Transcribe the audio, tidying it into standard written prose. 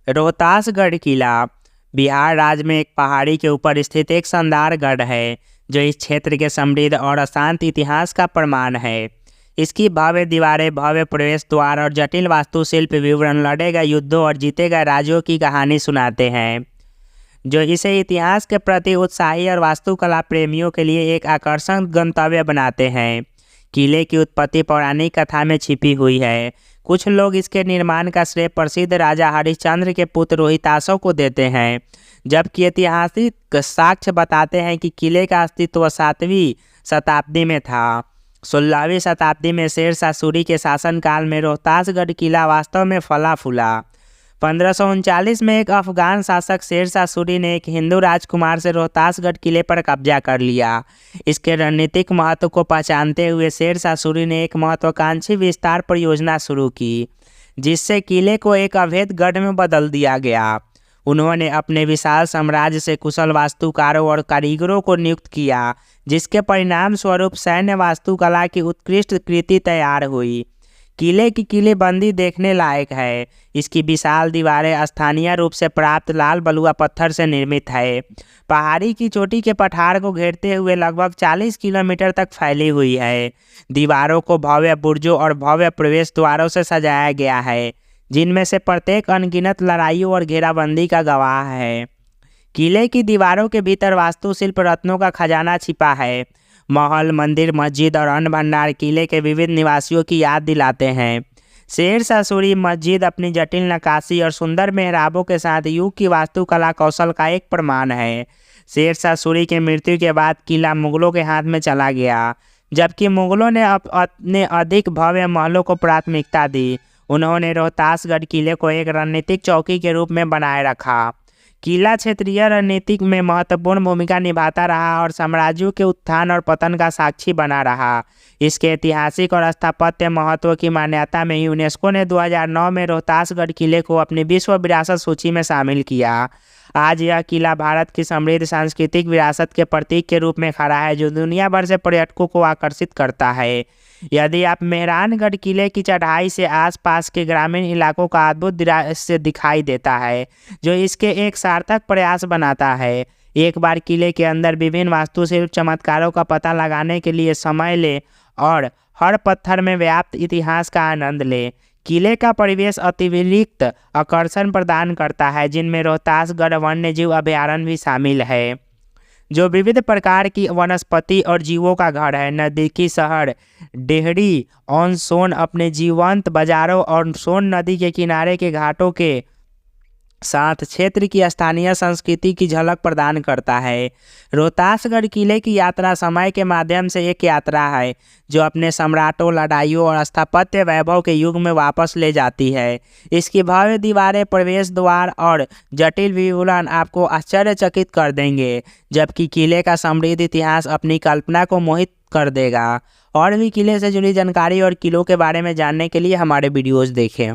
रोहतासगढ़ किला बिहार राज्य में एक पहाड़ी के ऊपर स्थित एक शानदार गढ़ है जो इस क्षेत्र के समृद्ध और अशांत इतिहास का प्रमाण है। इसकी भव्य दीवारें, भव्य प्रवेश द्वार और जटिल वास्तुशिल्प विवरण लड़े गए युद्धों और जीते गए राज्यों की कहानी सुनाते हैं, जो इसे इतिहास के प्रति उत्साही और वास्तुकला प्रेमियों के लिए एक आकर्षक गंतव्य बनाते हैं। किले की उत्पत्ति पौराणिक कथा में छिपी हुई है। कुछ लोग इसके निर्माण का श्रेय प्रसिद्ध राजा हरिश्चंद्र के पुत्र रोहितासव को देते हैं, जबकि ऐतिहासिक साक्ष्य बताते हैं कि किले का अस्तित्व 7वीं शताब्दी में था। 16वीं शताब्दी में शेरशाह सूरी के शासनकाल में रोहतासगढ़ किला वास्तव में फला फूला। 1539 में एक अफगान शासक शेरशाह सूरी ने एक हिंदू राजकुमार से रोहतासगढ़ किले पर कब्जा कर लिया। इसके रणनीतिक महत्व को पहचानते हुए शेरशाह सूरी ने एक महत्वाकांक्षी विस्तार परियोजना शुरू की, जिससे किले को एक अवैध गढ़ में बदल दिया गया। उन्होंने अपने विशाल साम्राज्य से कुशल वास्तुकारों और कारीगरों को नियुक्त किया, जिसके परिणाम स्वरूप सैन्य वास्तुकला की उत्कृष्ट कृति तैयार हुई। किले की किलेबंदी देखने लायक है। इसकी विशाल दीवारें स्थानीय रूप से प्राप्त लाल बलुआ पत्थर से निर्मित है। पहाड़ी की चोटी के पठार को घेरते हुए लगभग 40 किलोमीटर तक फैली हुई है। दीवारों को भव्य बुर्जों और भव्य प्रवेश द्वारों से सजाया गया है, जिनमें से प्रत्येक अनगिनत लड़ाइयों और घेराबंदी का गवाह है। किले की दीवारों के भीतर वास्तुशिल्प रत्नों का खजाना छिपा है। महल, मंदिर, मस्जिद और अन्य भंडार किले के विविध निवासियों की याद दिलाते हैं। शेरशाह सूरी मस्जिद अपनी जटिल नक्काशी और सुंदर मेहराबों के साथ युग की वास्तुकला कौशल का एक प्रमाण है। शेरशाह सूरी की मृत्यु के बाद किला मुगलों के हाथ में चला गया, जबकि मुगलों ने अपने अधिक भव्य महलों को प्राथमिकता दी। उन्होंने रोहतासगढ़ किले को एक रणनीतिक चौकी के रूप में बनाए रखा। किला क्षेत्रीय रणनीति में महत्वपूर्ण भूमिका निभाता रहा और साम्राज्यों के उत्थान और पतन का साक्षी बना रहा। इसके ऐतिहासिक और स्थापत्य महत्व की मान्यता में यूनेस्को ने 2009 में रोहतासगढ़ किले को अपनी विश्व विरासत सूची में शामिल किया। आज यह किला भारत की समृद्ध सांस्कृतिक विरासत के प्रतीक के रूप में खड़ा है, जो दुनिया भर से पर्यटकों को आकर्षित करता है। यदि आप मेहरानगढ़ किले की चढ़ाई से आसपास के ग्रामीण इलाकों का अद्भुत दृश्य दिखाई देता है, जो इसके एक सार्थक प्रयास बनाता है। एक बार किले के अंदर विभिन्न वास्तुशिल्प चमत्कारों का पता लगाने के लिए समय ले और हर पत्थर में व्याप्त इतिहास का आनंद ले। किले का परिवेश अतिरिक्त आकर्षण प्रदान करता है, जिनमें रोहतासगढ़ वन्यजीव अभयारण्य भी शामिल है, जो विविध प्रकार की वनस्पति और जीवों का घर है। नज़दीकी शहर डेहरी ऑन सोन अपने जीवंत बाजारों और सोन नदी के किनारे के घाटों के साथ क्षेत्र की स्थानीय संस्कृति की झलक प्रदान करता है। रोहतासगढ़ किले की यात्रा समय के माध्यम से एक यात्रा है, जो अपने सम्राटों, लड़ाइयों और स्थापत्य वैभव के युग में वापस ले जाती है। इसकी भव्य दीवारें, प्रवेश द्वार और जटिल विवरण आपको आश्चर्यचकित कर देंगे, जबकि किले का समृद्ध इतिहास अपनी कल्पना को मोहित कर देगा। और भी किले से जुड़ी जानकारी और किलों के बारे में जानने के लिए हमारे वीडियोज़ देखें।